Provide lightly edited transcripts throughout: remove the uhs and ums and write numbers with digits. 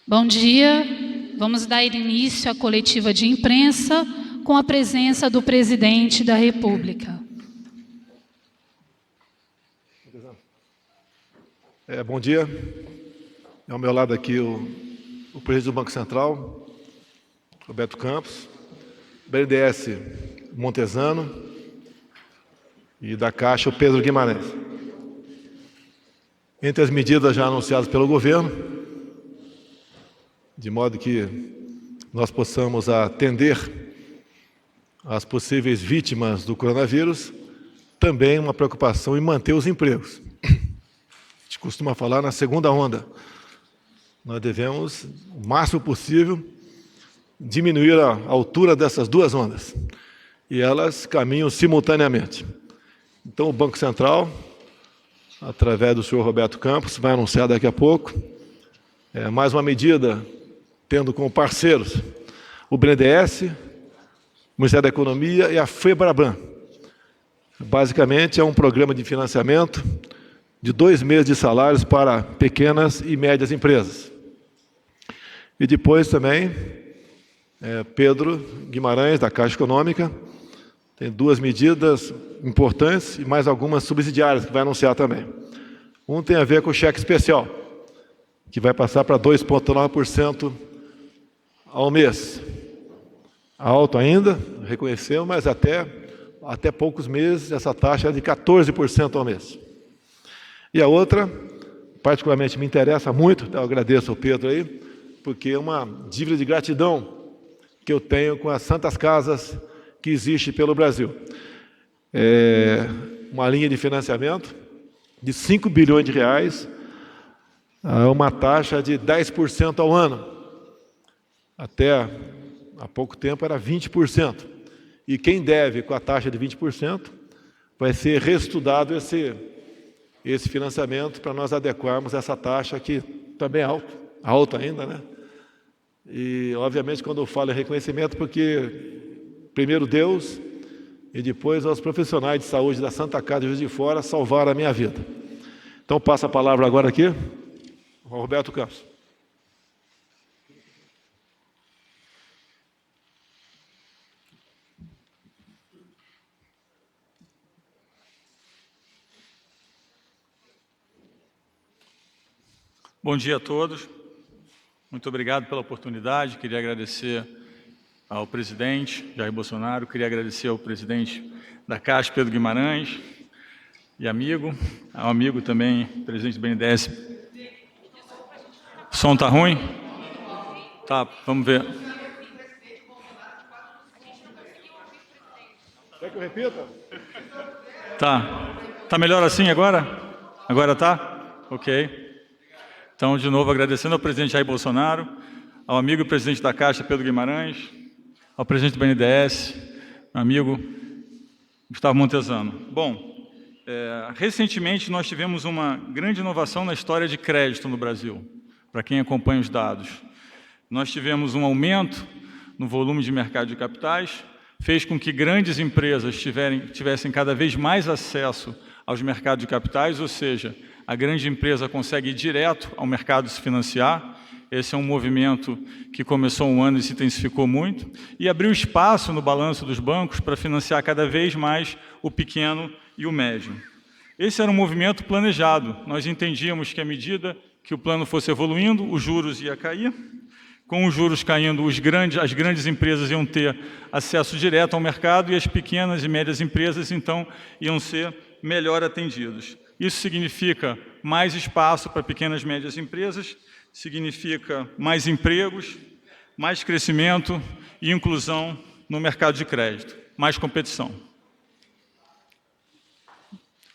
Bom dia. Vamos dar início à coletiva de imprensa com a presença do presidente da República. Bom dia. Ao meu lado aqui o presidente do Banco Central, Roberto Campos, BNDES Montesano e da Caixa o Pedro Guimarães. Entre as medidas já anunciadas pelo governo, de modo que nós possamos atender às possíveis vítimas do coronavírus, também uma preocupação em manter os empregos. A gente costuma falar na segunda onda. Nós devemos, o máximo possível, diminuir a altura dessas duas ondas. E elas caminham simultaneamente. Então, o Banco Central, através do senhor Roberto Campos, vai anunciar daqui a pouco mais uma medida, tendo como parceiros o BNDES, o Ministério da Economia e a FEBRABAN. Basicamente, é um programa de financiamento de 2 meses de salários para pequenas e médias empresas. E depois também, Pedro Guimarães, da Caixa Econômica, tem 2 medidas importantes e mais algumas subsidiárias que vai anunciar também. Um tem a ver com o cheque especial, que vai passar para 2,9% ao mês. Alto ainda, reconheceu, mas até poucos meses essa taxa é de 14% ao mês. E a outra, particularmente me interessa muito, eu agradeço ao Pedro aí, porque é uma dívida de gratidão que eu tenho com as santas casas que existe pelo Brasil. Uma linha de financiamento de 5 bilhões de reais, a uma taxa de 10% ao ano. Até há pouco tempo era 20%. E quem deve com a taxa de 20% vai ser reestudado esse financiamento para nós adequarmos essa taxa que também é alta ainda, né? E, obviamente, quando eu falo em reconhecimento, porque primeiro Deus e depois os profissionais de saúde da Santa Casa de Juiz de Fora salvaram a minha vida. Então, passo a palavra agora aqui ao Roberto Campos. Bom dia a todos. Muito obrigado pela oportunidade. Queria agradecer ao presidente Jair Bolsonaro, queria agradecer ao presidente da Caixa, Pedro Guimarães, e ao amigo também, presidente do BNDES. O som está ruim? Tá, vamos ver. Quer que eu repita? Tá melhor assim agora? Agora tá? Ok. Então, de novo, agradecendo ao presidente Jair Bolsonaro, ao amigo e presidente da Caixa, Pedro Guimarães, ao presidente do BNDES, meu amigo Gustavo Montesano. Bom, recentemente nós tivemos uma grande inovação na história de crédito no Brasil, para quem acompanha os dados. Nós tivemos um aumento no volume de mercado de capitais, fez com que grandes empresas tivessem cada vez mais acesso aos mercados de capitais, ou seja, a grande empresa consegue ir direto ao mercado se financiar. Esse é um movimento que começou um ano e se intensificou muito, e abriu espaço no balanço dos bancos para financiar cada vez mais o pequeno e o médio. Esse era um movimento planejado. Nós entendíamos que, à medida que o plano fosse evoluindo, os juros iam cair. Com os juros caindo, as grandes empresas iam ter acesso direto ao mercado e as pequenas e médias empresas, então, iam ser melhor atendidas. Isso significa mais espaço para pequenas e médias empresas, significa mais empregos, mais crescimento e inclusão no mercado de crédito, mais competição.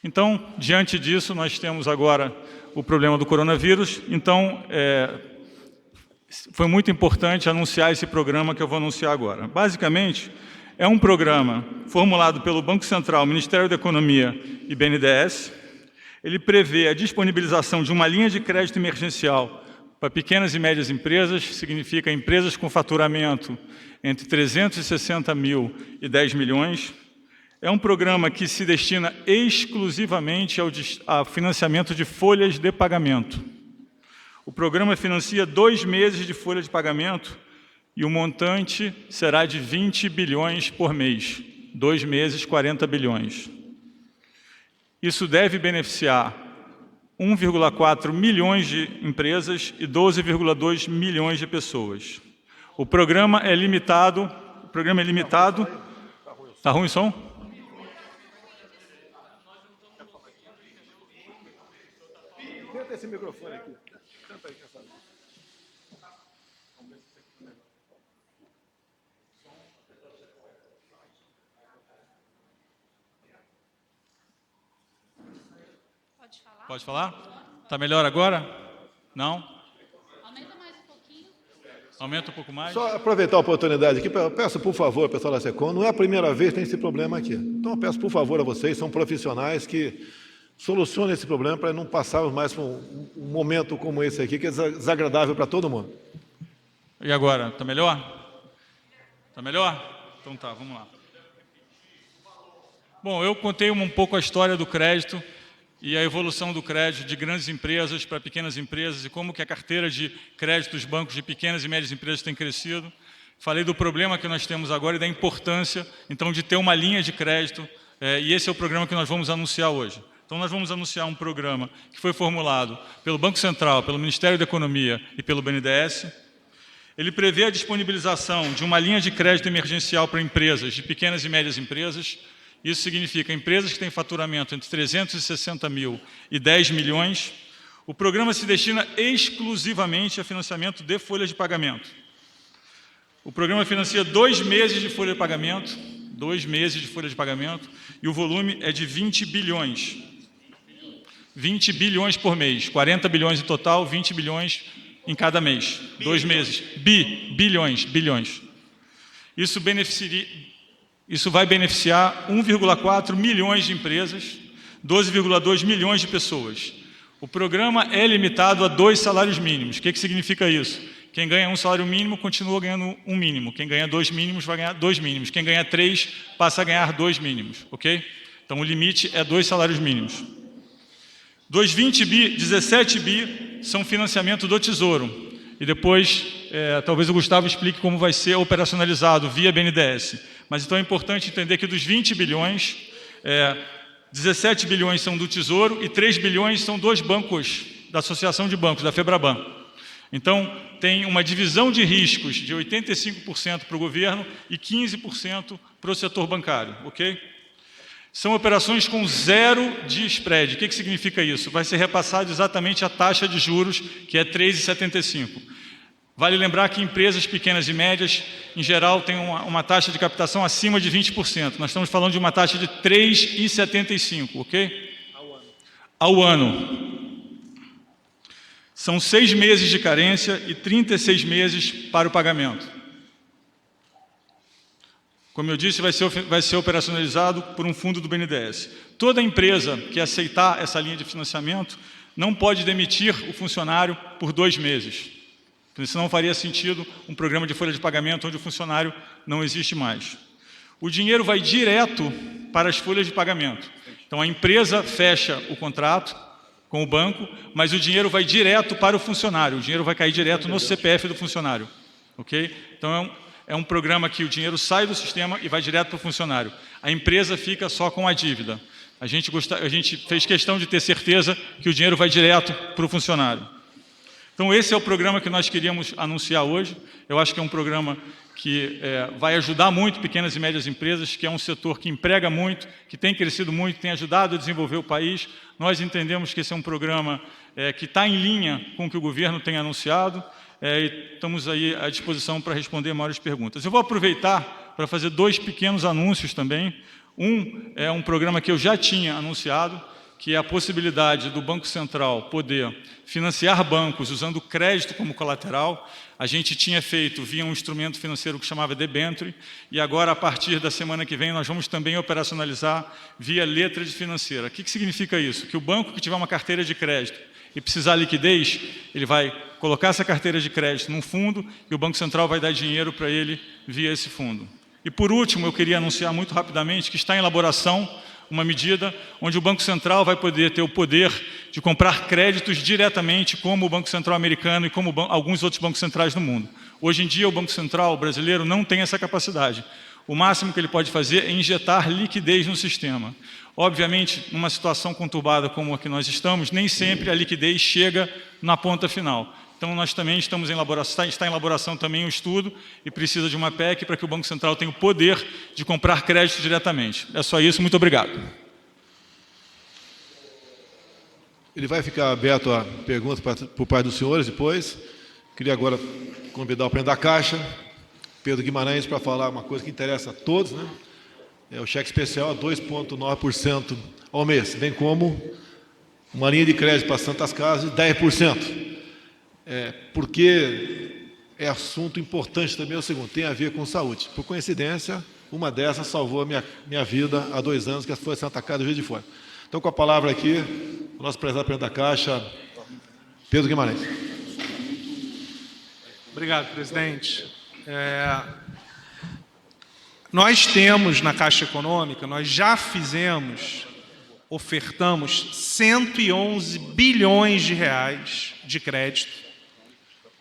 Então, diante disso, nós temos agora o problema do coronavírus. Então, foi muito importante anunciar esse programa que eu vou anunciar agora. Basicamente, é um programa formulado pelo Banco Central, Ministério da Economia e BNDES. Ele prevê a disponibilização de uma linha de crédito emergencial para pequenas e médias empresas, significa empresas com faturamento entre 360 mil e 10 milhões. É um programa que se destina exclusivamente ao financiamento de folhas de pagamento. O programa financia 2 meses de folha de pagamento e o montante será de 20 bilhões por mês. 2 meses, 40 bilhões. Isso deve beneficiar 1,4 milhões de empresas e 12,2 milhões de pessoas. O programa é limitado. Está ruim o som? Tenta esse microfone aqui. Tenta aí, Pode falar? Está melhor agora? Não? Aumenta mais um pouquinho. Aumenta um pouco mais? Só aproveitar a oportunidade aqui, eu peço, por favor, pessoal da SECOM, não é a primeira vez que tem esse problema aqui. Então, eu peço, por favor, a vocês, são profissionais que solucionem esse problema para não passarmos mais por um momento como esse aqui, que é desagradável para todo mundo. E agora? Está melhor? Está melhor? Então tá, vamos lá. Bom, eu contei um pouco a história do crédito e a evolução do crédito de grandes empresas para pequenas empresas e como que a carteira de crédito dos bancos de pequenas e médias empresas tem crescido. Falei do problema que nós temos agora e da importância, então, de ter uma linha de crédito, e esse é o programa que nós vamos anunciar hoje. Então, nós vamos anunciar um programa que foi formulado pelo Banco Central, pelo Ministério da Economia e pelo BNDES. Ele prevê a disponibilização de uma linha de crédito emergencial para empresas de pequenas e médias empresas. Isso significa empresas que têm faturamento entre 360 mil e 10 milhões. O programa se destina exclusivamente a financiamento de folhas de pagamento. O programa financia 2 meses de folha de pagamento, 2 meses de folha de pagamento, e o volume é de 20 bilhões. 20 bilhões por mês, 40 bilhões em total, 20 bilhões em cada mês, 2 meses. Bilhões. Isso vai beneficiar 1,4 milhões de empresas, 12,2 milhões de pessoas. O programa é limitado a 2 salários mínimos. O que significa isso? Quem ganha 1 salário mínimo continua ganhando 1 mínimo. Quem ganha 2 mínimos vai ganhar 2 mínimos. Quem ganha 3 passa a ganhar 2 mínimos. Ok? Então o limite é 2 salários mínimos. Dos 20 bi, 17 bi são financiamento do Tesouro. E depois, talvez o Gustavo explique como vai ser operacionalizado via BNDES. Mas então é importante entender que dos 20 bilhões, 17 bilhões são do Tesouro e 3 bilhões são dos bancos, da Associação de Bancos, da FEBRABAN. Então, tem uma divisão de riscos de 85% para o governo e 15% para o setor bancário, ok? São operações com 0 de spread. O que significa isso? Vai ser repassado exatamente a taxa de juros, que é 3,75. Vale lembrar que empresas pequenas e médias, em geral, têm uma taxa de captação acima de 20%. Nós estamos falando de uma taxa de 3,75, ok? Ao ano. São 6 meses de carência e 36 meses para o pagamento. Como eu disse, vai ser operacionalizado por um fundo do BNDES. Toda empresa que aceitar essa linha de financiamento não pode demitir o funcionário por 2 meses. Porque senão faria sentido um programa de folha de pagamento onde o funcionário não existe mais. O dinheiro vai direto para as folhas de pagamento. Então, a empresa fecha o contrato com o banco, mas o dinheiro vai direto para o funcionário. O dinheiro vai cair direto no CPF do funcionário. Ok? Então, é um programa que o dinheiro sai do sistema e vai direto para o funcionário. A empresa fica só com a dívida. A gente fez questão de ter certeza que o dinheiro vai direto para o funcionário. Então, esse é o programa que nós queríamos anunciar hoje. Eu acho que é um programa que vai ajudar muito pequenas e médias empresas, que é um setor que emprega muito, que tem crescido muito, tem ajudado a desenvolver o país. Nós entendemos que esse é um programa que está em linha com o que o governo tem anunciado. E estamos aí à disposição para responder maiores perguntas. Eu vou aproveitar para fazer 2 pequenos anúncios também. Um é um programa que eu já tinha anunciado, que é a possibilidade do Banco Central poder financiar bancos usando crédito como colateral. A gente tinha feito via um instrumento financeiro que chamava debenture, e agora, a partir da semana que vem, nós vamos também operacionalizar via letra de financeira. O que significa isso? Que o banco que tiver uma carteira de crédito e precisar de liquidez, ele vai colocar essa carteira de crédito num fundo e o Banco Central vai dar dinheiro para ele via esse fundo. E por último, eu queria anunciar muito rapidamente que está em elaboração uma medida onde o Banco Central vai poder ter o poder de comprar créditos diretamente, como o Banco Central americano e como alguns outros bancos centrais no mundo. Hoje em dia, o Banco Central brasileiro não tem essa capacidade. O máximo que ele pode fazer é injetar liquidez no sistema. Obviamente, numa situação conturbada como a que nós estamos, nem sempre a liquidez chega na ponta final. Então, nós também estamos em elaboração, está em elaboração também um estudo e precisa de uma PEC para que o Banco Central tenha o poder de comprar crédito diretamente. É só isso, muito obrigado. Ele vai ficar aberto a perguntas por parte dos senhores depois. Queria agora convidar o presidente da Caixa, Pedro Guimarães, para falar uma coisa que interessa a todos, né? É o cheque especial a 2,9% ao mês, bem como uma linha de crédito para Santas Casas de 10%. Porque é assunto importante também, é o segundo, tem a ver com saúde. Por coincidência, uma dessas salvou a minha vida há 2 anos, que foi a Santa Casa do Juiz de Fora. Então, com a palavra aqui, o nosso prezado presidente da Caixa, Pedro Guimarães. Obrigado, presidente. Nós temos na Caixa Econômica, nós já ofertamos 111 bilhões de reais de crédito.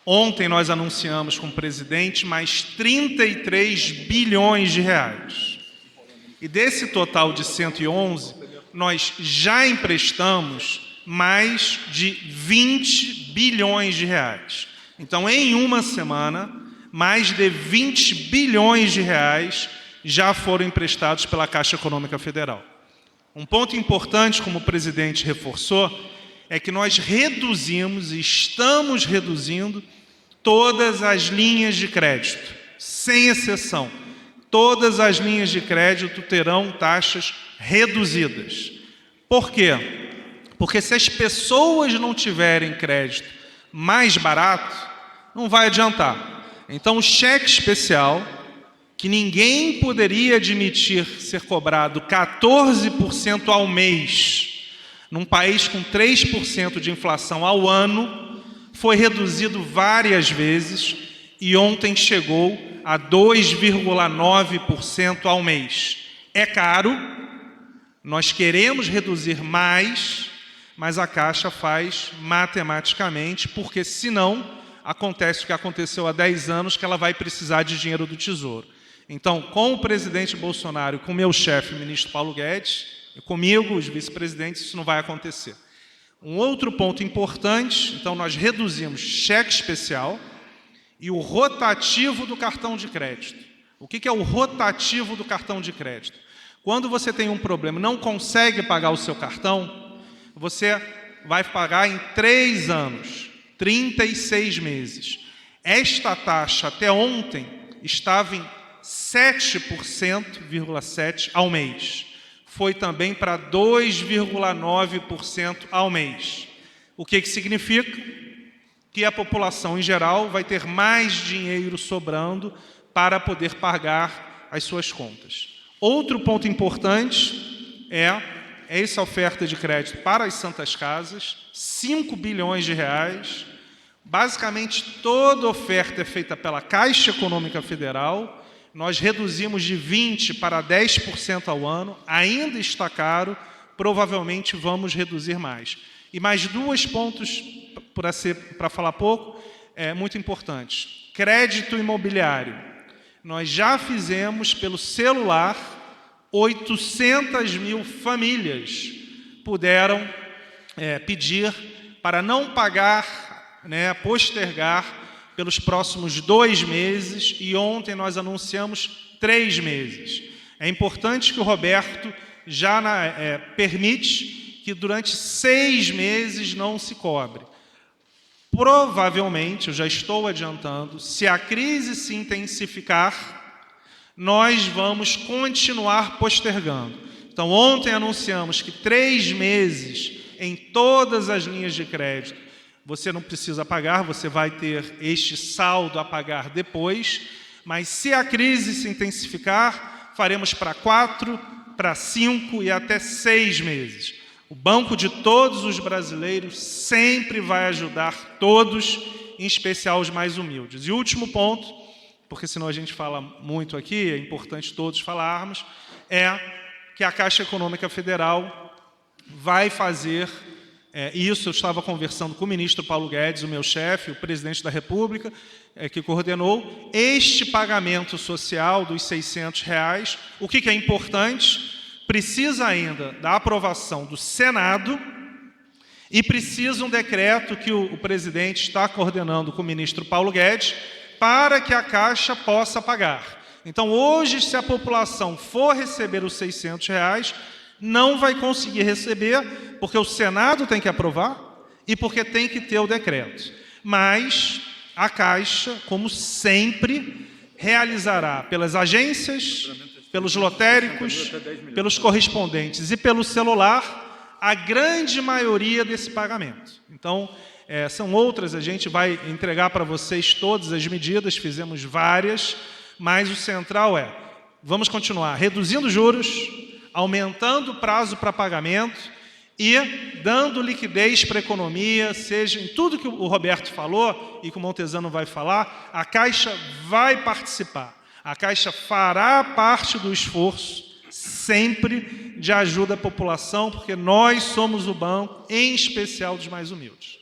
Ontem nós anunciamos com o presidente mais 33 bilhões de reais. E desse total de 111, nós já emprestamos mais de 20 bilhões de reais. Então, em uma semana, mais de 20 bilhões de reais já foram emprestados pela Caixa Econômica Federal. Um ponto importante, como o presidente reforçou, é que nós reduzimos e estamos reduzindo todas as linhas de crédito, sem exceção. Todas as linhas de crédito terão taxas reduzidas. Por quê? Porque se as pessoas não tiverem crédito mais barato, não vai adiantar. Então, o cheque especial, que ninguém poderia admitir ser cobrado 14% ao mês, num país com 3% de inflação ao ano, foi reduzido várias vezes e ontem chegou a 2,9% ao mês. É caro, nós queremos reduzir mais, mas a Caixa faz matematicamente, porque senão acontece o que aconteceu há 10 anos, que ela vai precisar de dinheiro do Tesouro. Então, com o presidente Bolsonaro, com o meu chefe, o ministro Paulo Guedes, e comigo, os vice-presidentes, isso não vai acontecer. Um outro ponto importante, então nós reduzimos cheque especial e o rotativo do cartão de crédito. O que é o rotativo do cartão de crédito? Quando você tem um problema e não consegue pagar o seu cartão, você vai pagar em 3 anos, 36 meses. Esta taxa até ontem estava em 7,7% ao mês. Foi também para 2,9% ao mês. O que significa? Que a população em geral vai ter mais dinheiro sobrando para poder pagar as suas contas. Outro ponto importante é essa oferta de crédito para as Santas Casas, 5 bilhões de reais. Basicamente, toda oferta é feita pela Caixa Econômica Federal. Nós reduzimos de 20% para 10% ao ano, ainda está caro, provavelmente vamos reduzir mais. E mais 2 pontos, para falar pouco, muito importantes. Crédito imobiliário. Nós já fizemos pelo celular, 800 mil famílias puderam pedir para não pagar, postergar, pelos próximos 2 meses, e ontem nós anunciamos 3 meses. É importante que o Roberto já permite que durante 6 meses não se cobre. Provavelmente, eu já estou adiantando, se a crise se intensificar, nós vamos continuar postergando. Então, ontem anunciamos que 3 meses em todas as linhas de crédito, você não precisa pagar, você vai ter este saldo a pagar depois, mas se a crise se intensificar, faremos para 4, para 5 e até 6 meses. O banco de todos os brasileiros sempre vai ajudar todos, em especial os mais humildes. E o último ponto, porque senão a gente fala muito aqui, é importante todos falarmos, é que a Caixa Econômica Federal vai fazer isso. Eu estava conversando com o ministro Paulo Guedes, o meu chefe, o presidente da República, que coordenou este pagamento social dos R$600. O que é importante? Precisa ainda da aprovação do Senado e precisa um decreto que o presidente está coordenando com o ministro Paulo Guedes para que a Caixa possa pagar. Então, hoje, se a população for receber os R$600, não vai conseguir receber, porque o Senado tem que aprovar e porque tem que ter o decreto. Mas a Caixa, como sempre, realizará pelas agências, pelos lotéricos, pelos correspondentes e pelo celular, a grande maioria desse pagamento. Então, são outras, a gente vai entregar para vocês todas as medidas, fizemos várias, mas o central vamos continuar reduzindo juros, aumentando o prazo para pagamento e dando liquidez para a economia, seja em tudo que o Roberto falou e que o Montezano vai falar, a Caixa vai participar. A Caixa fará parte do esforço sempre de ajuda à população, porque nós somos o banco, em especial dos mais humildes.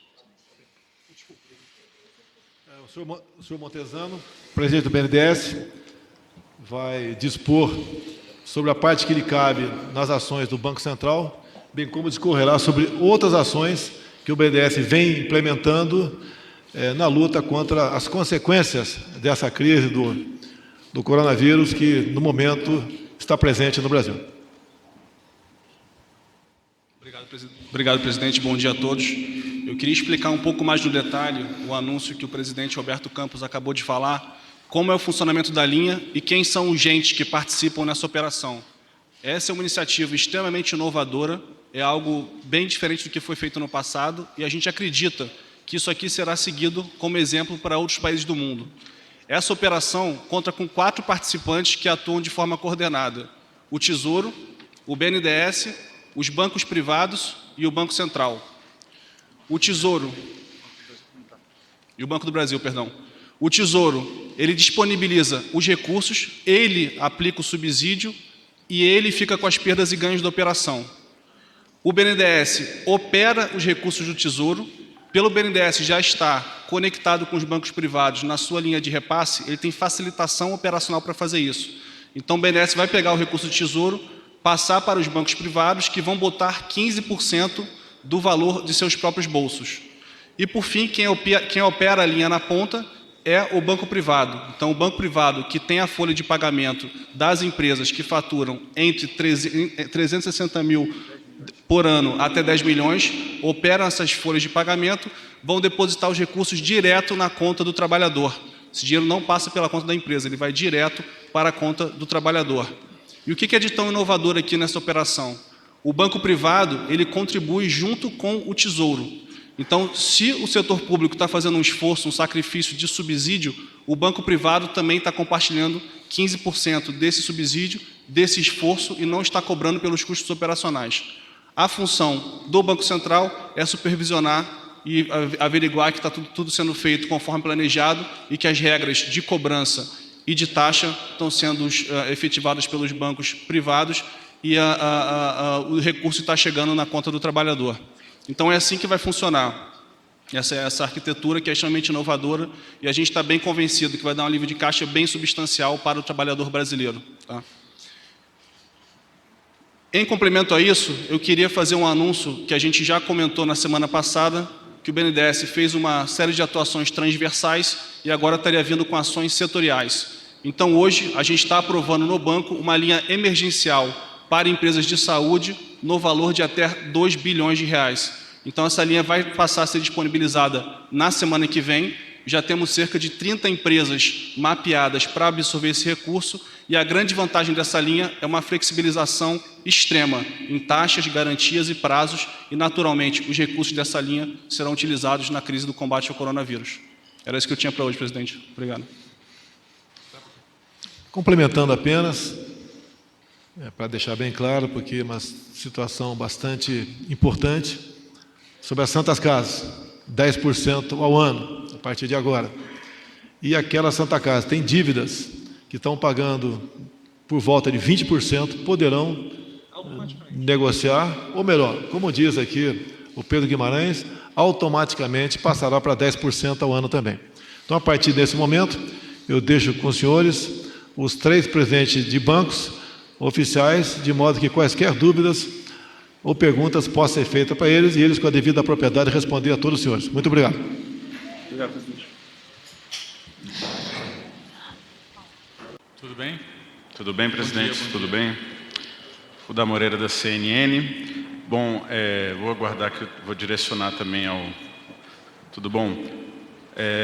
O senhor Montezano, presidente do BNDES, vai dispor sobre a parte que lhe cabe nas ações do Banco Central, bem como discorrerá sobre outras ações que o BNDES vem implementando na luta contra as consequências dessa crise do coronavírus, que no momento está presente no Brasil. Obrigado, presidente. Bom dia a todos. Eu queria explicar um pouco mais no detalhe o anúncio que o presidente Roberto Campos acabou de falar, como é o funcionamento da linha e quem são os agentes que participam nessa operação. Essa é uma iniciativa extremamente inovadora, é algo bem diferente do que foi feito no passado e a gente acredita que isso aqui será seguido como exemplo para outros países do mundo. Essa operação conta com 4 participantes que atuam de forma coordenada: o Tesouro, o BNDES, os bancos privados e o Banco Central. O Tesouro e o Banco do Brasil, perdão. O Tesouro, ele disponibiliza os recursos, ele aplica o subsídio e ele fica com as perdas e ganhos da operação. O BNDES opera os recursos do Tesouro. Pelo BNDES já está conectado com os bancos privados na sua linha de repasse, ele tem facilitação operacional para fazer isso. Então o BNDES vai pegar o recurso do Tesouro, passar para os bancos privados, que vão botar 15% do valor de seus próprios bolsos. E, por fim, quem opera a linha na ponta é o banco privado. Então, o banco privado, que tem a folha de pagamento das empresas que faturam entre 360 mil por ano até 10 milhões, operam essas folhas de pagamento, vão depositar os recursos direto na conta do trabalhador. Esse dinheiro não passa pela conta da empresa, ele vai direto para a conta do trabalhador. E o que é de tão inovador aqui nessa operação? O banco privado, ele contribui junto com o Tesouro. Então, se o setor público está fazendo um esforço, um sacrifício de subsídio, o banco privado também está compartilhando 15% desse subsídio, desse esforço, e não está cobrando pelos custos operacionais. A função do Banco Central é supervisionar e averiguar que está tudo sendo feito conforme planejado e que as regras de cobrança e de taxa estão sendo efetivadas pelos bancos privados e o recurso está chegando na conta do trabalhador. Então, é assim que vai funcionar essa arquitetura, que é extremamente inovadora, e a gente está bem convencido que vai dar um alívio de caixa bem substancial para o trabalhador brasileiro. Tá? Em complemento a isso, eu queria fazer um anúncio que a gente já comentou na semana passada, que o BNDES fez uma série de atuações transversais e agora estaria vindo com ações setoriais. Então, hoje, a gente está aprovando no banco uma linha emergencial para empresas de saúde no valor de até 2 bilhões de reais. Então, essa linha vai passar a ser disponibilizada na semana que vem. Já temos cerca de 30 empresas mapeadas para absorver esse recurso, e a grande vantagem dessa linha é uma flexibilização extrema em taxas, garantias e prazos, e, naturalmente, os recursos dessa linha serão utilizados na crise do combate ao coronavírus. Era isso que eu tinha para hoje, presidente. Obrigado. Complementando apenas, para deixar bem claro, porque é uma situação bastante importante, sobre as Santas Casas, 10% ao ano, a partir de agora. E aquela Santa Casa tem dívidas que estão pagando por volta de 20%, poderão negociar, ou melhor, como diz aqui o Pedro Guimarães, automaticamente passará para 10% ao ano também. Então, a partir desse momento, eu deixo com os senhores os 3 presidentes de bancos oficiais, de modo que quaisquer dúvidas ou perguntas possam ser feitas para eles e eles, com a devida propriedade, responder a todos os senhores. Muito obrigado. Obrigado, presidente. Tudo bem? Tudo bem, presidente? Bom dia. Tudo bem? O da Moreira, da CNN. Bom, vou aguardar que eu vou direcionar também ao... Tudo bom?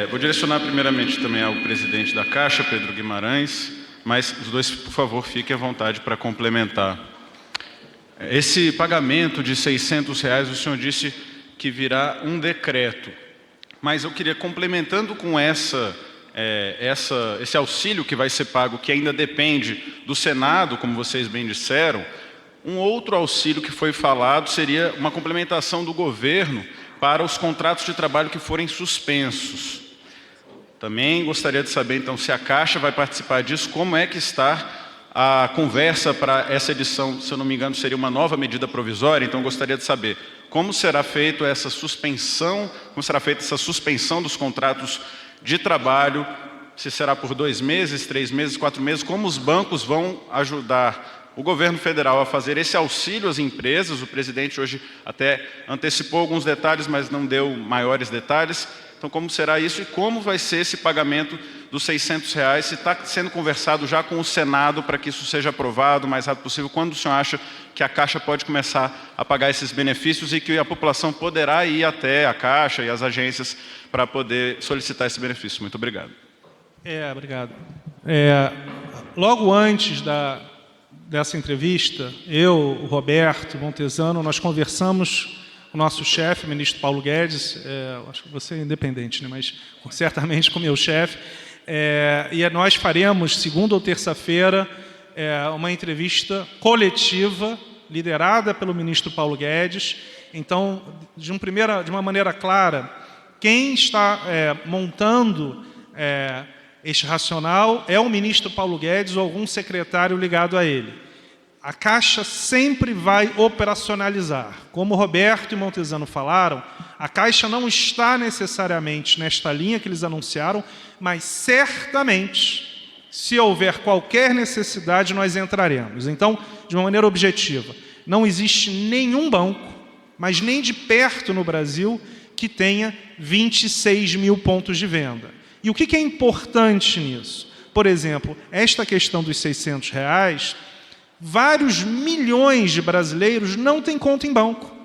Vou direcionar primeiramente também ao presidente da Caixa, Pedro Guimarães, mas os dois, por favor, fiquem à vontade para complementar. Esse pagamento de R$600, o senhor disse que virá um decreto, mas eu queria, complementando com esse auxílio que vai ser pago, que ainda depende do Senado, como vocês bem disseram, um outro auxílio que foi falado seria uma complementação do governo para os contratos de trabalho que forem suspensos. Também gostaria de saber, então, se a Caixa vai participar disso, como é que está a conversa para essa edição, se eu não me engano, seria uma nova medida provisória, então gostaria de saber como será feita essa suspensão dos contratos de trabalho, se será por 2 meses, 3 meses, 4 meses, como os bancos vão ajudar o governo federal a fazer esse auxílio às empresas. O presidente hoje até antecipou alguns detalhes, mas não deu maiores detalhes. Então, como será isso e como vai ser esse pagamento dos R$600? Se está sendo conversado já com o Senado para que isso seja aprovado o mais rápido possível, quando o senhor acha que a Caixa pode começar a pagar esses benefícios e que a população poderá ir até a Caixa e as agências para poder solicitar esse benefício? Muito obrigado. Obrigado. Logo antes dessa entrevista, eu, o Roberto Montezano, nós conversamos com o nosso chefe, o ministro Paulo Guedes, acho que você é independente, né, mas certamente com o meu chefe, e nós faremos, segunda ou terça-feira, uma entrevista coletiva, liderada pelo ministro Paulo Guedes. Então, de uma maneira clara, quem está montando este racional é o ministro Paulo Guedes ou algum secretário ligado a ele. A Caixa sempre vai operacionalizar. Como Roberto e Montezano falaram, a Caixa não está necessariamente nesta linha que eles anunciaram, mas certamente, se houver qualquer necessidade, nós entraremos. Então, de uma maneira objetiva, não existe nenhum banco, mas nem de perto no Brasil, que tenha 26 mil pontos de venda. E o que é importante nisso? Por exemplo, esta questão dos R$600, vários milhões de brasileiros não têm conta em banco.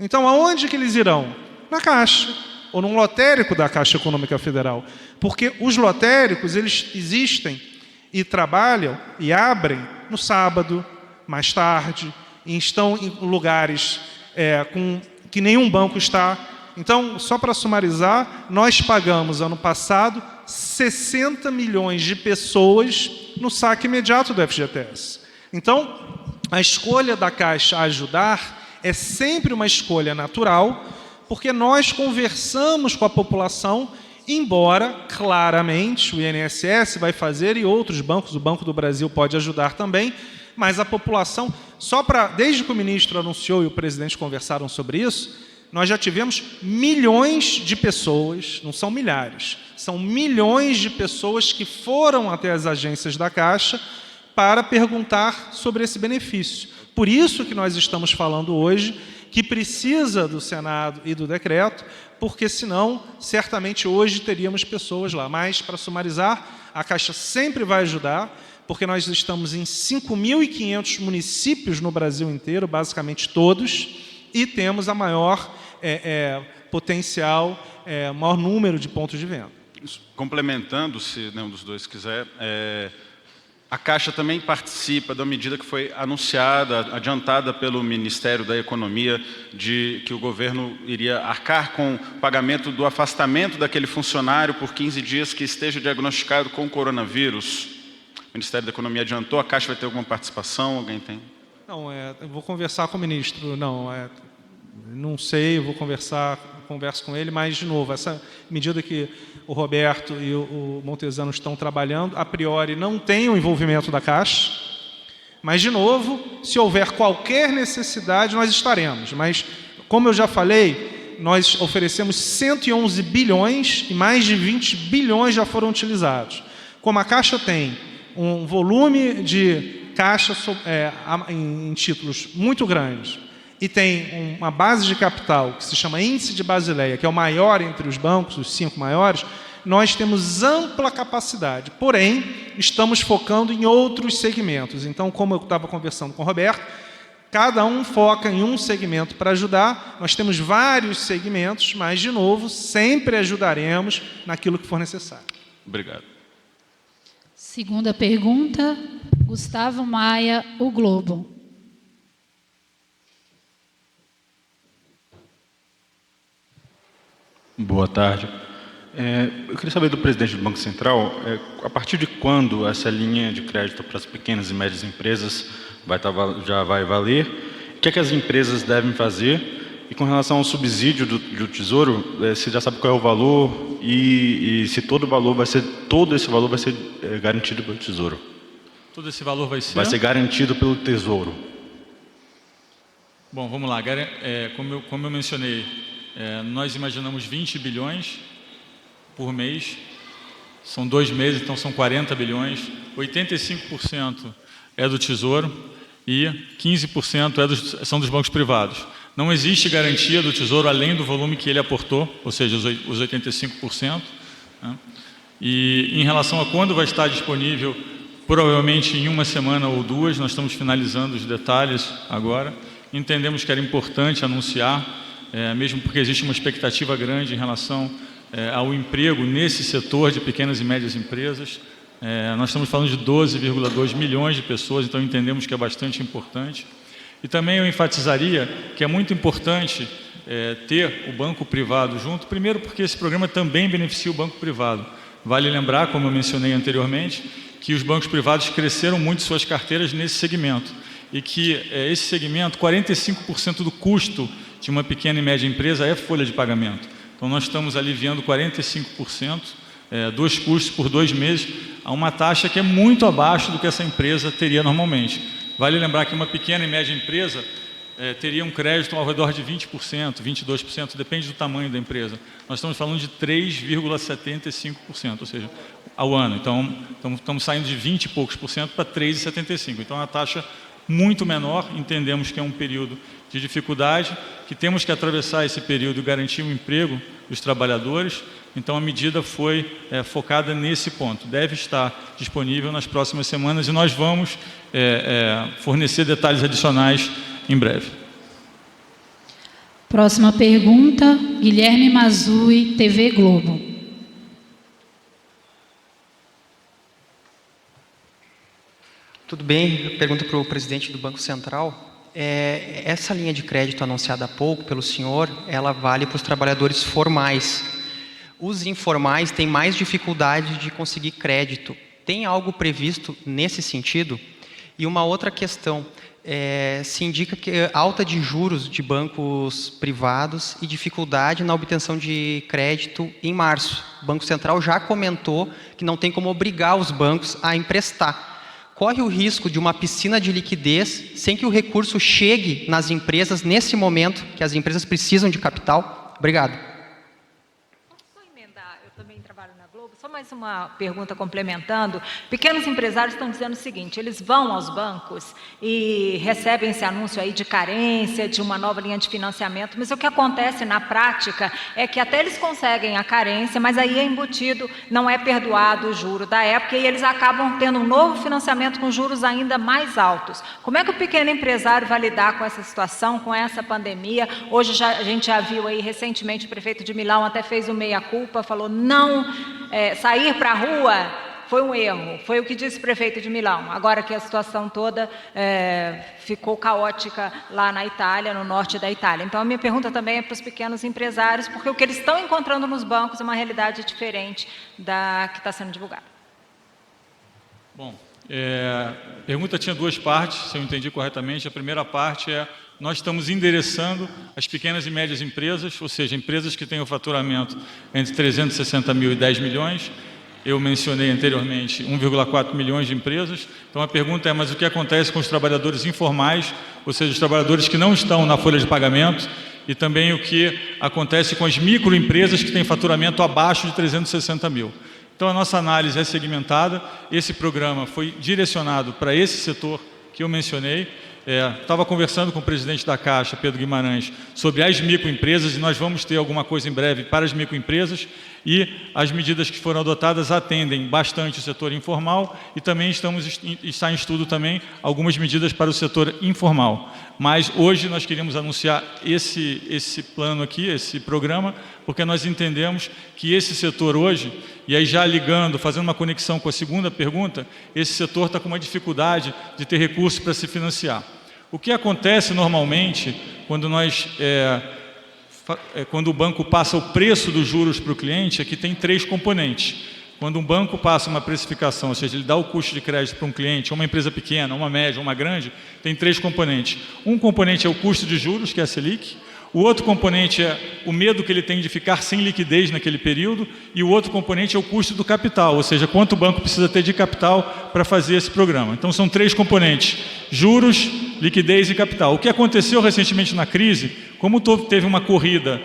Então, aonde que eles irão? Na Caixa, ou num lotérico da Caixa Econômica Federal. Porque os lotéricos, eles existem e trabalham e abrem no sábado, mais tarde, e estão em lugares que nenhum banco está. Então, só para sumarizar, nós pagamos, ano passado, 60 milhões de pessoas no saque imediato do FGTS. Então, a escolha da Caixa a ajudar é sempre uma escolha natural, porque nós conversamos com a população, embora, claramente, o INSS vai fazer e outros bancos, o Banco do Brasil pode ajudar também, mas a população, desde que o ministro anunciou e o presidente conversaram sobre isso, nós já tivemos milhões de pessoas, não são milhares, são milhões de pessoas que foram até as agências da Caixa para perguntar sobre esse benefício. Por isso que nós estamos falando hoje que precisa do Senado e do decreto, porque senão, certamente hoje teríamos pessoas lá. Mas, para sumarizar, a Caixa sempre vai ajudar, porque nós estamos em 5.500 municípios no Brasil inteiro, basicamente todos, e temos a maior potencial, maior número de pontos de venda. Complementando, se nenhum dos dois quiser, a Caixa também participa da medida que foi anunciada, adiantada pelo Ministério da Economia, de que o governo iria arcar com o pagamento do afastamento daquele funcionário por 15 dias que esteja diagnosticado com coronavírus. O Ministério da Economia adiantou, a Caixa vai ter alguma participação? Alguém tem? Não, eu vou conversar com o ministro, não sei, eu vou converso com ele, mas, de novo, essa medida que o Roberto e o Montezano estão trabalhando, a priori não tem o envolvimento da Caixa, Mas, de novo, se houver qualquer necessidade, nós estaremos. Mas, como eu já falei, nós oferecemos 111 bilhões e mais de 20 bilhões já foram utilizados. Como a Caixa tem um volume de caixa em títulos muito grande e tem uma base de capital que se chama Índice de Basileia, que é o maior entre os bancos, os 5 maiores, nós temos ampla capacidade, porém, estamos focando em outros segmentos. Então, como eu estava conversando com o Roberto, cada um foca em um segmento para ajudar. Nós temos vários segmentos, mas, de novo, sempre ajudaremos naquilo que for necessário. Obrigado. Segunda pergunta, Gustavo Maia, O Globo. Boa tarde. Eu queria saber do presidente do Banco Central, a partir de quando essa linha de crédito para as pequenas e médias empresas já vai valer? O que é que as empresas devem fazer? E com relação ao subsídio do Tesouro, você já sabe qual é o valor e se todo esse valor vai ser garantido pelo Tesouro? Todo esse valor vai ser? Vai ser garantido pelo Tesouro. Bom, vamos lá. Como eu mencionei, nós imaginamos 20 bilhões por mês. São 2 meses, então são 40 bilhões. 85% é do Tesouro e 15% são dos bancos privados. Não existe garantia do Tesouro além do volume que ele aportou, ou seja, os 85%. Né? E em relação a quando vai estar disponível, provavelmente em 1 semana ou 2, nós estamos finalizando os detalhes agora. Entendemos que era importante anunciar, mesmo porque existe uma expectativa grande em relação ao emprego nesse setor de pequenas e médias empresas. Nós estamos falando de 12,2 milhões de pessoas, então entendemos que é bastante importante. E também eu enfatizaria que é muito importante ter o banco privado junto, primeiro porque esse programa também beneficia o banco privado. Vale lembrar, como eu mencionei anteriormente, que os bancos privados cresceram muito suas carteiras nesse segmento e que esse segmento, 45% do custo de uma pequena e média empresa é folha de pagamento. Então nós estamos aliviando 45% dos custos por 2 meses a uma taxa que é muito abaixo do que essa empresa teria normalmente. Vale lembrar que uma pequena e média empresa teria um crédito ao redor de 20%, 22%, depende do tamanho da empresa. Nós estamos falando de 3,75%, ou seja, ao ano. Então, estamos saindo de 20 e poucos por cento para 3,75%. Então, é uma taxa muito menor. Entendemos que é um período de dificuldade, que temos que atravessar esse período e garantir o emprego dos trabalhadores. Então, a medida foi focada nesse ponto. Deve estar disponível nas próximas semanas e nós vamos fornecer detalhes adicionais em breve. Próxima pergunta, Guilherme Mazui, TV Globo. Tudo bem, pergunta para o presidente do Banco Central. Essa linha de crédito anunciada há pouco pelo senhor, ela vale para os trabalhadores formais. Os informais têm mais dificuldade de conseguir crédito. Tem algo previsto nesse sentido? E uma outra questão, se indica que alta de juros de bancos privados e dificuldade na obtenção de crédito em março. O Banco Central já comentou que não tem como obrigar os bancos a emprestar. Corre o risco de uma piscina de liquidez sem que o recurso chegue nas empresas nesse momento que as empresas precisam de capital? Obrigado. Posso emendar? Eu também trabalho na Globo. Só mais uma pergunta complementando. Pequenos empresários estão dizendo o seguinte, eles vão aos bancos e recebem esse anúncio aí de carência, de uma nova linha de financiamento, mas o que acontece na prática é que até eles conseguem a carência, mas aí é embutido, não é perdoado o juro da época e eles acabam tendo um novo financiamento com juros ainda mais altos. Como é que o pequeno empresário vai lidar com essa situação, com essa pandemia? Hoje a gente já viu aí recentemente o prefeito de Milão até fez o meia-culpa, falou não... sair para a rua foi um erro, foi o que disse o prefeito de Milão, agora que a situação toda ficou caótica lá na Itália, no norte da Itália. Então a minha pergunta também é para os pequenos empresários, porque o que eles estão encontrando nos bancos é uma realidade diferente da que está sendo divulgada. Bom, a pergunta tinha 2 partes, se eu entendi corretamente. A primeira parte nós estamos endereçando as pequenas e médias empresas, ou seja, empresas que têm o faturamento entre 360 mil e 10 milhões, eu mencionei anteriormente 1,4 milhões de empresas. Então a pergunta é, mas o que acontece com os trabalhadores informais, ou seja, os trabalhadores que não estão na folha de pagamento, e também o que acontece com as microempresas que têm faturamento abaixo de 360 mil. Então a nossa análise é segmentada, esse programa foi direcionado para esse setor que eu mencionei. Estava conversando com o presidente da Caixa, Pedro Guimarães, sobre as microempresas, e nós vamos ter alguma coisa em breve para as microempresas, e as medidas que foram adotadas atendem bastante o setor informal, e também está em estudo também algumas medidas para o setor informal. Mas hoje nós queríamos anunciar esse plano aqui, esse programa, porque nós entendemos que esse setor hoje, e aí já ligando, fazendo uma conexão com a segunda pergunta, esse setor está com uma dificuldade de ter recursos para se financiar. O que acontece normalmente quando quando o banco passa o preço dos juros para o cliente é que tem 3 componentes. Quando um banco passa uma precificação, ou seja, ele dá o custo de crédito para um cliente, uma empresa pequena, uma média, uma grande, tem 3 componentes. Um componente é o custo de juros, que é a Selic. O outro componente é o medo que ele tem de ficar sem liquidez naquele período, e o outro componente é o custo do capital, ou seja, quanto o banco precisa ter de capital para fazer esse programa. Então são 3 componentes: juros, liquidez e capital. O que aconteceu recentemente na crise, como teve uma corrida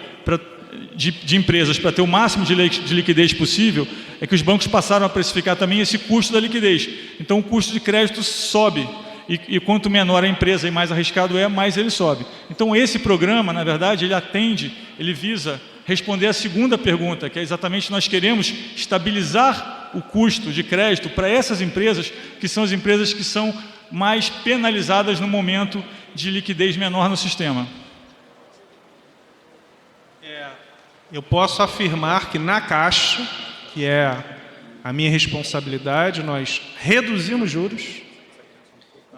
de empresas para ter o máximo de liquidez possível, é que os bancos passaram a precificar também esse custo da liquidez. Então o custo de crédito sobe. E quanto menor a empresa e mais arriscado é, mais ele sobe. Então esse programa, na verdade, ele visa responder a segunda pergunta, que é exatamente nós queremos estabilizar o custo de crédito para essas empresas, que são as empresas que são mais penalizadas no momento de liquidez menor no sistema. Eu posso afirmar que na Caixa, que é a minha responsabilidade, nós reduzimos juros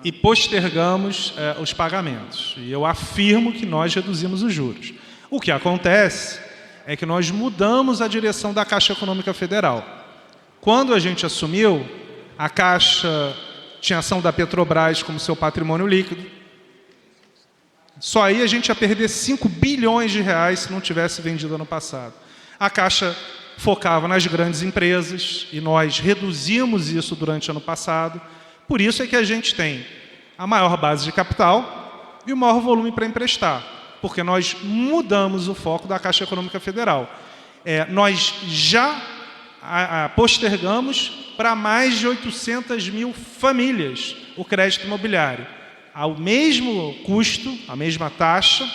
e postergamos os pagamentos. E eu afirmo que nós reduzimos os juros. O que acontece é que nós mudamos a direção da Caixa Econômica Federal. Quando a gente assumiu, a Caixa tinha ação da Petrobras como seu patrimônio líquido. Só aí a gente ia perder 5 bilhões de reais se não tivesse vendido ano passado. A Caixa focava nas grandes empresas e nós reduzimos isso durante o ano passado. Por isso é que a gente tem a maior base de capital e o maior volume para emprestar, porque nós mudamos o foco da Caixa Econômica Federal. Nós já postergamos para mais de 800 mil famílias o crédito imobiliário, ao mesmo custo, a mesma taxa,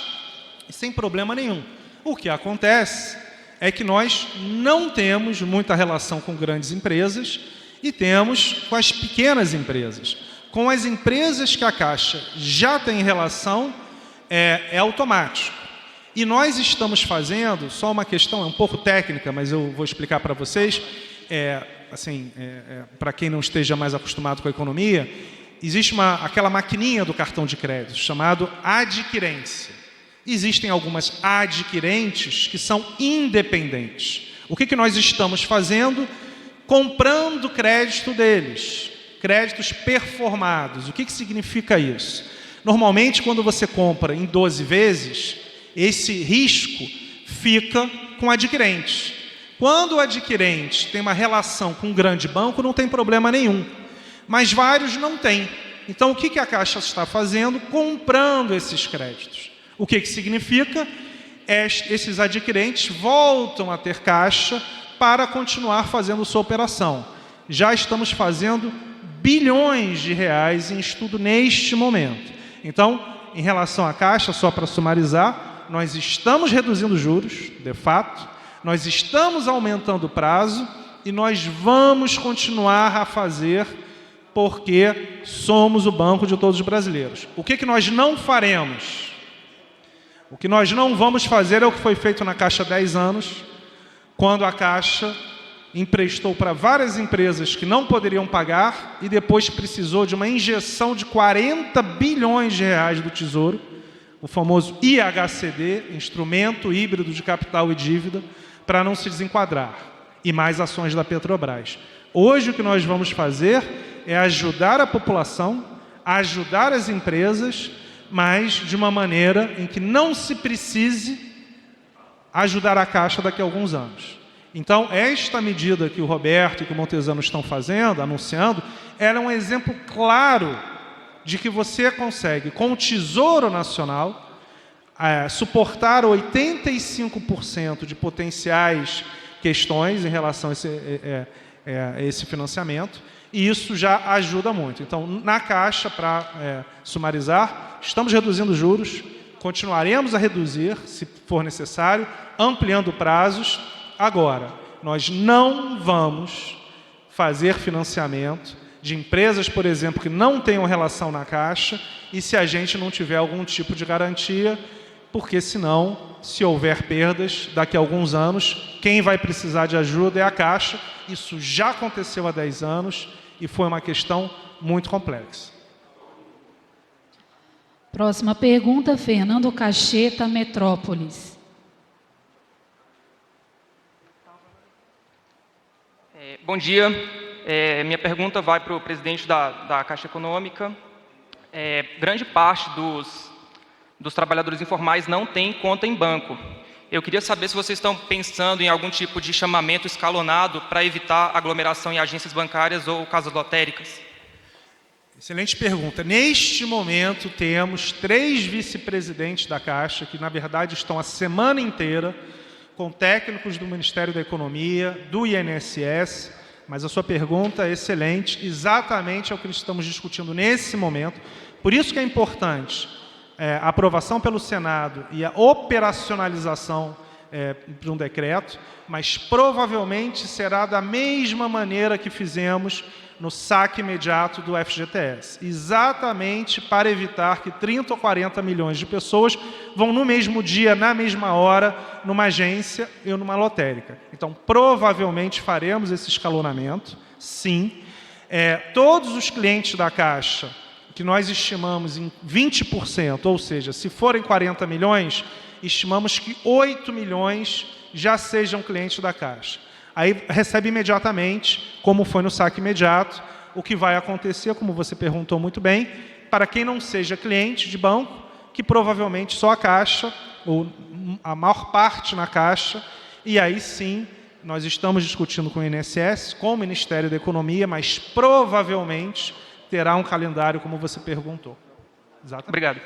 e sem problema nenhum. O que acontece é que nós não temos muita relação com grandes empresas, e temos com as pequenas empresas. Com as empresas que a Caixa já tem relação, é automático. E nós estamos fazendo, só uma questão, é um pouco técnica, mas eu vou explicar para vocês, para quem não esteja mais acostumado com a economia, existe aquela maquininha do cartão de crédito, chamado adquirência. Existem algumas adquirentes que são independentes. O que nós estamos fazendo? Comprando crédito deles, créditos performados. O que significa isso? Normalmente, quando você compra em 12 vezes, esse risco fica com o adquirente. Quando o adquirente tem uma relação com um grande banco, não tem problema nenhum, mas vários não têm. Então, o que a Caixa está fazendo? Comprando esses créditos. O que significa? Esses adquirentes voltam a ter caixa para continuar fazendo sua operação. Já estamos fazendo bilhões de reais em estudo neste momento. Então, em relação à Caixa, só para sumarizar, nós estamos reduzindo juros, de fato, nós estamos aumentando o prazo e nós vamos continuar a fazer porque somos o banco de todos os brasileiros. O que nós não faremos? O que nós não vamos fazer é o que foi feito na Caixa há 10 anos, quando a Caixa emprestou para várias empresas que não poderiam pagar e depois precisou de uma injeção de 40 bilhões de reais do Tesouro, o famoso IHCD, Instrumento Híbrido de Capital e Dívida, para não se desenquadrar, e mais ações da Petrobras. Hoje o que nós vamos fazer é ajudar a população, ajudar as empresas, mas de uma maneira em que não se precise ajudar a Caixa daqui a alguns anos. Então, esta medida que o Roberto e que o Montezano estão fazendo, anunciando, ela é um exemplo claro de que você consegue, com o Tesouro Nacional, suportar 85% de potenciais questões em relação a esse financiamento, e isso já ajuda muito. Então, na Caixa, para sumarizar, estamos reduzindo juros, continuaremos a reduzir, se for necessário, ampliando prazos. Agora, nós não vamos fazer financiamento de empresas, por exemplo, que não tenham relação na Caixa, e se a gente não tiver algum tipo de garantia, porque senão, se houver perdas, daqui a alguns anos, quem vai precisar de ajuda é a Caixa. Isso já aconteceu há 10 anos e foi uma questão muito complexa. Próxima pergunta, Fernando Cacheta, Metrópolis. Bom dia. Minha pergunta vai para o presidente da Caixa Econômica. Grande parte dos trabalhadores informais não tem conta em banco. Eu queria saber se vocês estão pensando em algum tipo de chamamento escalonado para evitar aglomeração em agências bancárias ou casas lotéricas. Excelente pergunta. Neste momento, temos 3 vice-presidentes da Caixa, que, na verdade, estão a semana inteira com técnicos do Ministério da Economia, do INSS, mas a sua pergunta é excelente, exatamente é o que estamos discutindo nesse momento. Por isso que é importante a aprovação pelo Senado e a operacionalização de um decreto, mas provavelmente será da mesma maneira que fizemos no saque imediato do FGTS, exatamente para evitar que 30 ou 40 milhões de pessoas vão no mesmo dia, na mesma hora, numa agência ou numa lotérica. Então, provavelmente faremos esse escalonamento, sim. Todos os clientes da Caixa, que nós estimamos em 20%, ou seja, se forem 40 milhões, estimamos que 8 milhões já sejam clientes da Caixa. Aí recebe imediatamente, como foi no saque imediato. O que vai acontecer, como você perguntou muito bem, para quem não seja cliente de banco, que provavelmente só a Caixa, ou a maior parte na Caixa, e aí sim, nós estamos discutindo com o INSS, com o Ministério da Economia, mas provavelmente terá um calendário, como você perguntou. Exatamente. Obrigado.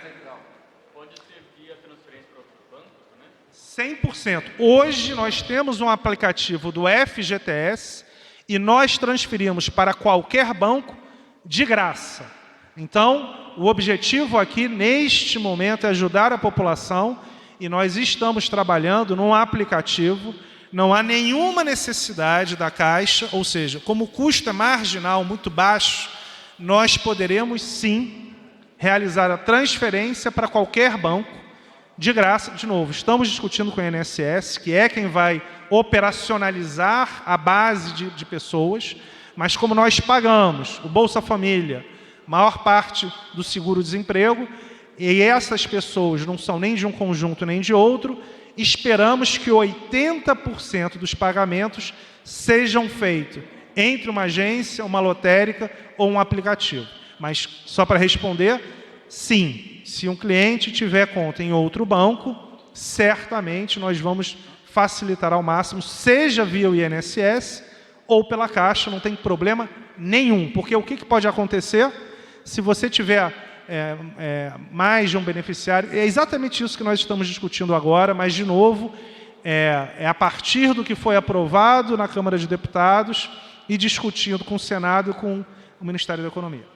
100%. Hoje nós temos um aplicativo do FGTS e nós transferimos para qualquer banco de graça. Então, o objetivo aqui, neste momento, é ajudar a população e nós estamos trabalhando num aplicativo. Não há nenhuma necessidade da Caixa, ou seja, como o custo é marginal, muito baixo, nós poderemos sim realizar a transferência para qualquer banco de graça. De novo, estamos discutindo com o INSS, que é quem vai operacionalizar a base de pessoas, mas como nós pagamos o Bolsa Família, maior parte do seguro-desemprego, e essas pessoas não são nem de um conjunto nem de outro, esperamos que 80% dos pagamentos sejam feitos entre uma agência, uma lotérica ou um aplicativo. Mas, só para responder, sim. Se um cliente tiver conta em outro banco, certamente nós vamos facilitar ao máximo, seja via o INSS ou pela Caixa, não tem problema nenhum. Porque o que pode acontecer se você tiver mais de um beneficiário? É exatamente isso que nós estamos discutindo agora, mas, de novo, é a partir do que foi aprovado na Câmara de Deputados e discutindo com o Senado e com o Ministério da Economia.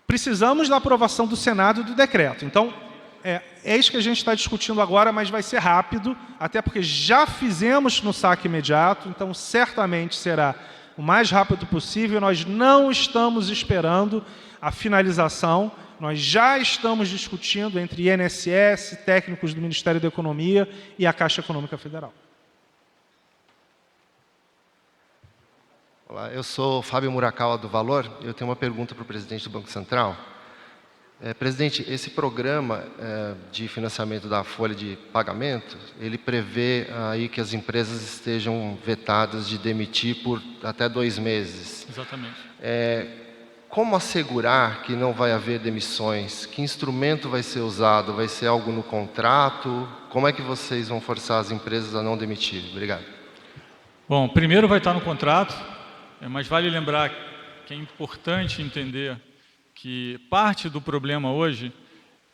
Precisamos da aprovação do Senado e do decreto. Então, é isso que a gente está discutindo agora, mas vai ser rápido, até porque já fizemos no saque imediato, então certamente será o mais rápido possível. Nós não estamos esperando a finalização, nós já estamos discutindo entre INSS, técnicos do Ministério da Economia e a Caixa Econômica Federal. Olá, eu sou Fábio Murakawa do Valor. Eu tenho uma pergunta para o presidente do Banco Central. Presidente, esse programa de financiamento da folha de pagamento, ele prevê aí que as empresas estejam vetadas de demitir por até 2 meses. Exatamente. Como assegurar que não vai haver demissões? Que instrumento vai ser usado? Vai ser algo no contrato? como é que vocês vão forçar as empresas a não demitir? Obrigado. Bom, primeiro vai estar no contrato, mas vale lembrar que é importante entender que parte do problema hoje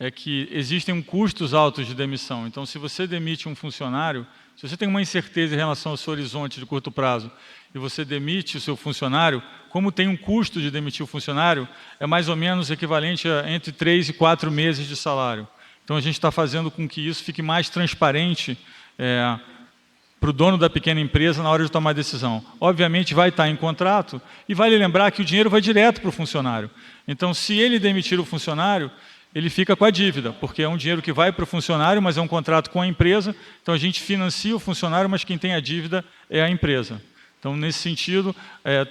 é que existem custos altos de demissão. Então, se você demite um funcionário, se você tem uma incerteza em relação ao seu horizonte de curto prazo e você demite o seu funcionário, como tem um custo de demitir o funcionário, é mais ou menos equivalente a entre 3 e 4 meses de salário. Então, a gente está fazendo com que isso fique mais transparente para o dono da pequena empresa na hora de tomar a decisão. Obviamente, vai estar em contrato e vale lembrar que o dinheiro vai direto para o funcionário. Então, se ele demitir o funcionário, ele fica com a dívida, porque é um dinheiro que vai para o funcionário, mas é um contrato com a empresa, então a gente financia o funcionário, mas quem tem a dívida é a empresa. Então, nesse sentido,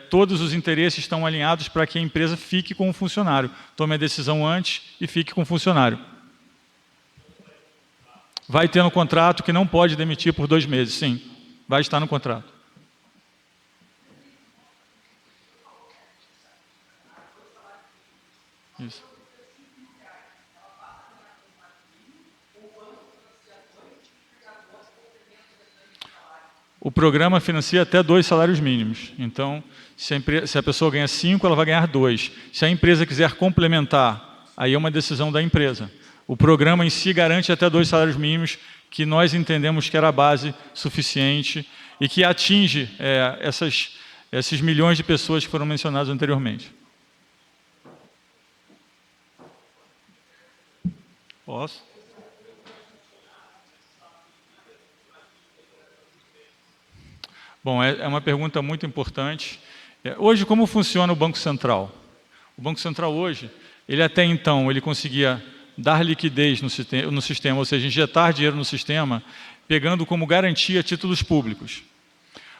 todos os interesses estão alinhados para que a empresa fique com o funcionário, tome a decisão antes e fique com o funcionário. Vai ter no contrato que não pode demitir por 2 meses, sim, vai estar no contrato. Isso. O programa financia até 2 salários mínimos. Então, se a pessoa ganha 5, ela vai ganhar 2. Se a empresa quiser complementar, aí é uma decisão da empresa. O programa em si garante até 2 salários mínimos, que nós entendemos que era a base suficiente e que atinge esses milhões de pessoas que foram mencionadas anteriormente. Posso? Bom, é uma pergunta muito importante. Hoje, como funciona o Banco Central? O Banco Central hoje, ele até então, ele conseguia dar liquidez no sistema, ou seja, injetar dinheiro no sistema, pegando como garantia títulos públicos.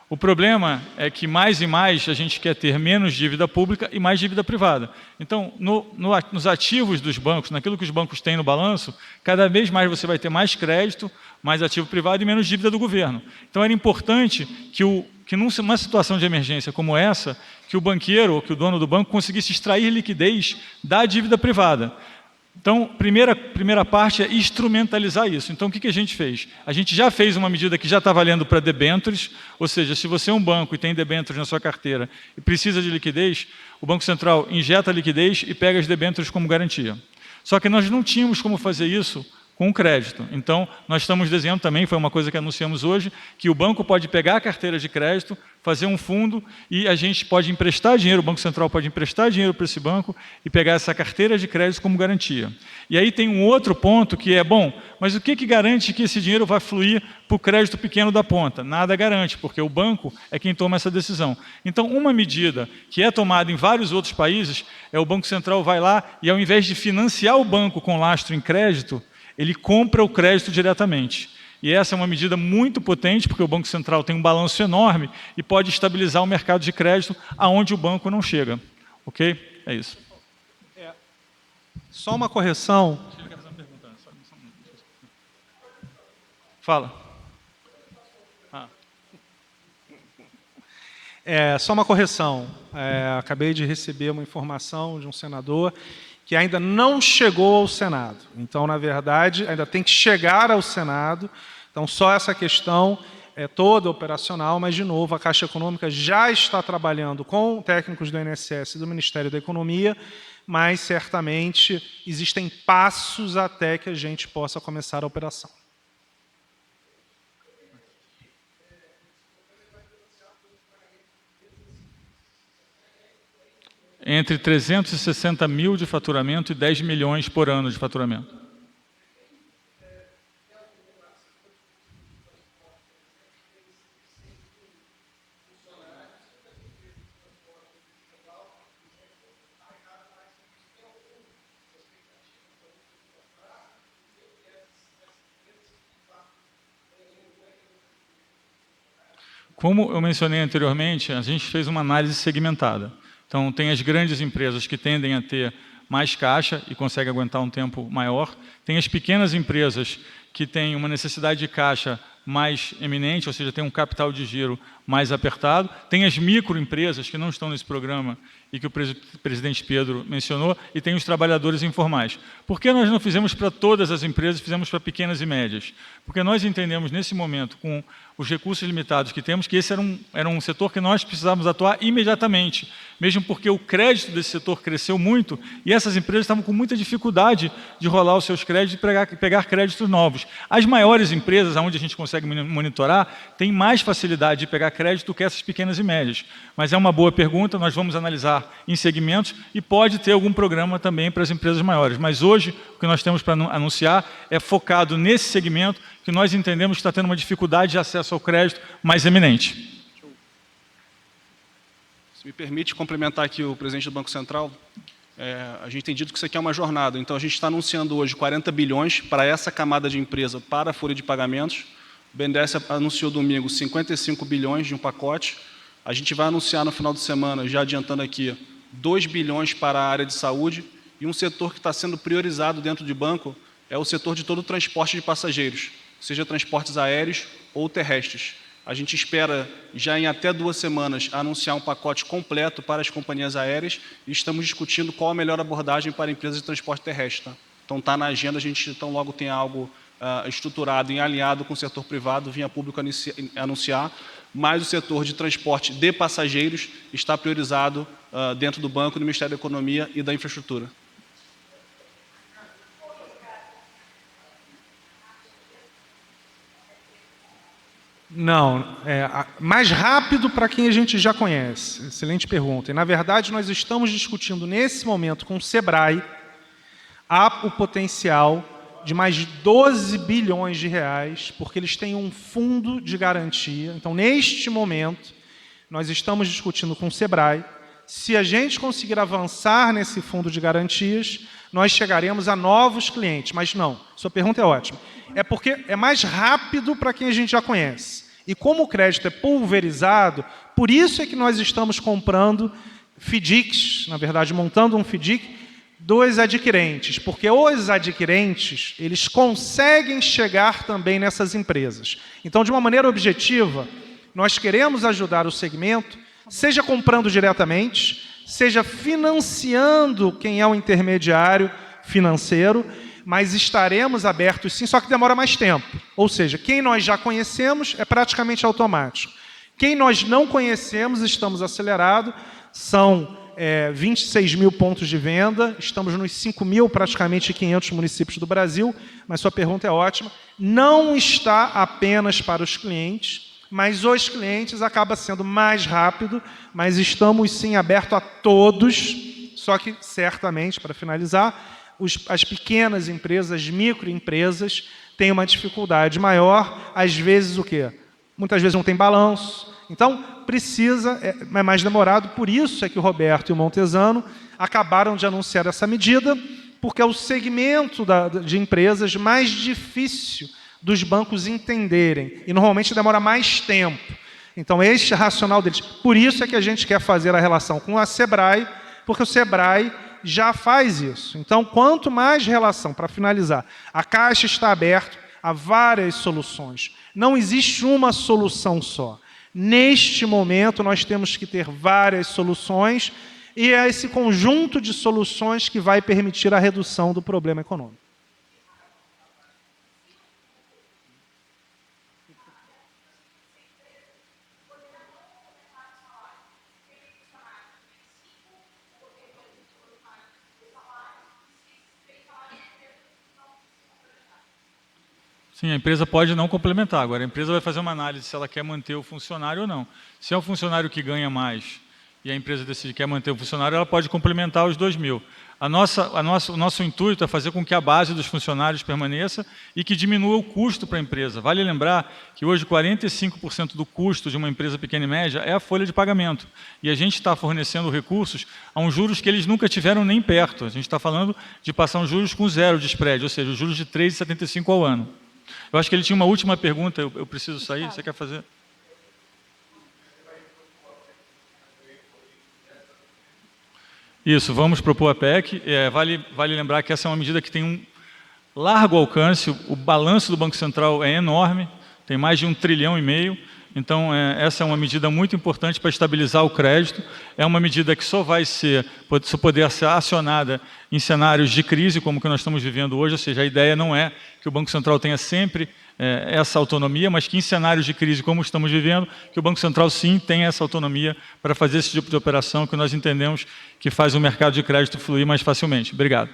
O problema é que mais e mais a gente quer ter menos dívida pública e mais dívida privada. Então, nos ativos dos bancos, naquilo que os bancos têm no balanço, cada vez mais você vai ter mais crédito, mais ativo privado e menos dívida do governo. Então, era importante que numa situação de emergência como essa, que o banqueiro ou que o dono do banco conseguisse extrair liquidez da dívida privada. Então, primeira parte é instrumentalizar isso. Então, o que a gente fez? A gente já fez uma medida que já está valendo para debêntures, ou seja, se você é um banco e tem debêntures na sua carteira e precisa de liquidez, o Banco Central injeta a liquidez e pega as debêntures como garantia. Só que nós não tínhamos como fazer isso com o crédito. Então, nós estamos desenhando também, foi uma coisa que anunciamos hoje, que o banco pode pegar a carteira de crédito, fazer um fundo e a gente pode emprestar dinheiro, o Banco Central pode emprestar dinheiro para esse banco e pegar essa carteira de crédito como garantia. E aí tem um outro ponto que é, bom, mas o que garante que esse dinheiro vai fluir para o crédito pequeno da ponta? Nada garante, porque o banco é quem toma essa decisão. Então, uma medida que é tomada em vários outros países é o Banco Central vai lá e, ao invés de financiar o banco com lastro em crédito, ele compra o crédito diretamente. E essa é uma medida muito potente, porque o Banco Central tem um balanço enorme e pode estabilizar o mercado de crédito aonde o banco não chega. Ok? É isso. Só uma correção. Fala. Só uma correção. Acabei de receber uma informação de um senador que ainda não chegou ao Senado. Então, na verdade, ainda tem que chegar ao Senado. Então, só essa questão é toda operacional, mas, de novo, a Caixa Econômica já está trabalhando com técnicos do INSS e do Ministério da Economia, mas, certamente, existem passos até que a gente possa começar a operação. Entre 360 mil de faturamento e 10 milhões por ano de faturamento. Como eu mencionei anteriormente, a gente fez uma análise segmentada. Então, tem as grandes empresas que tendem a ter mais caixa e consegue aguentar um tempo maior. Tem as pequenas empresas que têm uma necessidade de caixa mais eminente, ou seja, tem um capital de giro mais apertado. Tem as microempresas que não estão nesse programa e que o presidente Pedro mencionou, e tem os trabalhadores informais. Por que nós não fizemos para todas as empresas, fizemos para pequenas e médias? Porque nós entendemos, nesse momento, com os recursos limitados que temos, que esse era um setor que nós precisávamos atuar imediatamente, mesmo porque o crédito desse setor cresceu muito e essas empresas estavam com muita dificuldade de rolar os seus créditos e pegar créditos novos. As maiores empresas, onde a gente consegue monitorar, têm mais facilidade de pegar crédito do que essas pequenas e médias. Mas é uma boa pergunta, nós vamos analisar em segmentos e pode ter algum programa também para as empresas maiores. Mas hoje, o que nós temos para anunciar é focado nesse segmento que nós entendemos que está tendo uma dificuldade de acesso ao crédito mais eminente. Se me permite complementar aqui o presidente do Banco Central, a gente tem dito que isso aqui é uma jornada, então a gente está anunciando hoje 40 bilhões para essa camada de empresa para a folha de pagamentos. O BNDES anunciou domingo 55 bilhões de um pacote. A gente vai anunciar no final de semana, já adiantando aqui, 2 bilhões para a área de saúde, e um setor que está sendo priorizado dentro de banco é o setor de todo o transporte de passageiros, seja transportes aéreos ou terrestres. A gente espera, já em até 2 semanas, anunciar um pacote completo para as companhias aéreas e estamos discutindo qual a melhor abordagem para empresas de transporte terrestre. Tá? Então, está na agenda, a gente tão logo tem algo estruturado e alinhado com o setor privado, vinha público anunciar, mas o setor de transporte de passageiros está priorizado dentro do banco, do Ministério da Economia e da Infraestrutura. Não, mais rápido para quem a gente já conhece. Excelente pergunta. E, na verdade, nós estamos discutindo nesse momento com o SEBRAE o potencial de mais de 12 bilhões de reais, porque eles têm um fundo de garantia. Então, neste momento, nós estamos discutindo com o SEBRAE. Se a gente conseguir avançar nesse fundo de garantias, nós chegaremos a novos clientes. Mas não, sua pergunta é ótima. É porque é mais rápido para quem a gente já conhece. E como o crédito é pulverizado, por isso é que nós estamos comprando FDICs, na verdade, montando um FDIC dos adquirentes, porque os adquirentes, eles conseguem chegar também nessas empresas. Então, de uma maneira objetiva, nós queremos ajudar o segmento, seja comprando diretamente, seja financiando quem é o intermediário financeiro, mas estaremos abertos sim, só que demora mais tempo. Ou seja, quem nós já conhecemos é praticamente automático. Quem nós não conhecemos, estamos acelerados, são 26 mil pontos de venda, estamos nos 5 mil, praticamente 500 municípios do Brasil, mas sua pergunta é ótima. Não está apenas para os clientes, mas os clientes acaba sendo mais rápido, mas estamos sim abertos a todos, só que certamente, para finalizar, as pequenas empresas, as microempresas, têm uma dificuldade maior, às vezes o quê? Muitas vezes não tem balanço, então precisa, é mais demorado, por isso é que o Roberto e o Montesano acabaram de anunciar essa medida, porque é o segmento de empresas mais difícil dos bancos entenderem, e normalmente demora mais tempo. Então, este é o racional deles. Por isso é que a gente quer fazer a relação com a SEBRAE, porque o SEBRAE já faz isso. Então, quanto mais relação, para finalizar, a Caixa está aberta a várias soluções. Não existe uma solução só. Neste momento, nós temos que ter várias soluções, e é esse conjunto de soluções que vai permitir a redução do problema econômico. Sim, a empresa pode não complementar. Agora, a empresa vai fazer uma análise se ela quer manter o funcionário ou não. Se é o funcionário que ganha mais e a empresa decide que quer manter o funcionário, ela pode complementar os 2 mil. O nosso intuito é fazer com que a base dos funcionários permaneça e que diminua o custo para a empresa. Vale lembrar que hoje 45% do custo de uma empresa pequena e média é a folha de pagamento. E a gente está fornecendo recursos a uns juros que eles nunca tiveram nem perto. A gente está falando de passar uns juros com 0 de spread, ou seja, os juros de 3,75 ao ano. Eu acho que ele tinha uma última pergunta, eu preciso sair, você quer fazer? Isso, vamos propor a PEC. Vale lembrar que essa é uma medida que tem um largo alcance, o balanço do Banco Central é enorme, tem mais de 1,5 trilhão. Então, essa é uma medida muito importante para estabilizar o crédito. É uma medida que só poder ser acionada em cenários de crise, como que nós estamos vivendo hoje, ou seja, a ideia não é que o Banco Central tenha sempre essa autonomia, mas que em cenários de crise, como estamos vivendo, que o Banco Central sim tenha essa autonomia para fazer esse tipo de operação que nós entendemos que faz o mercado de crédito fluir mais facilmente. Obrigado.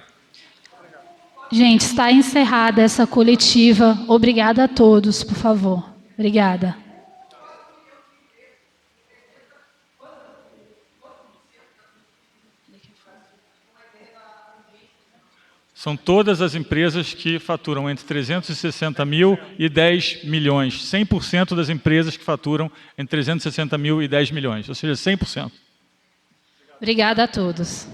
Gente, está encerrada essa coletiva. Obrigada a todos, por favor. Obrigada. São todas as empresas que faturam entre 360 mil e 10 milhões. 100% das empresas que faturam entre 360 mil e 10 milhões, ou seja, 100%. Obrigada a todos.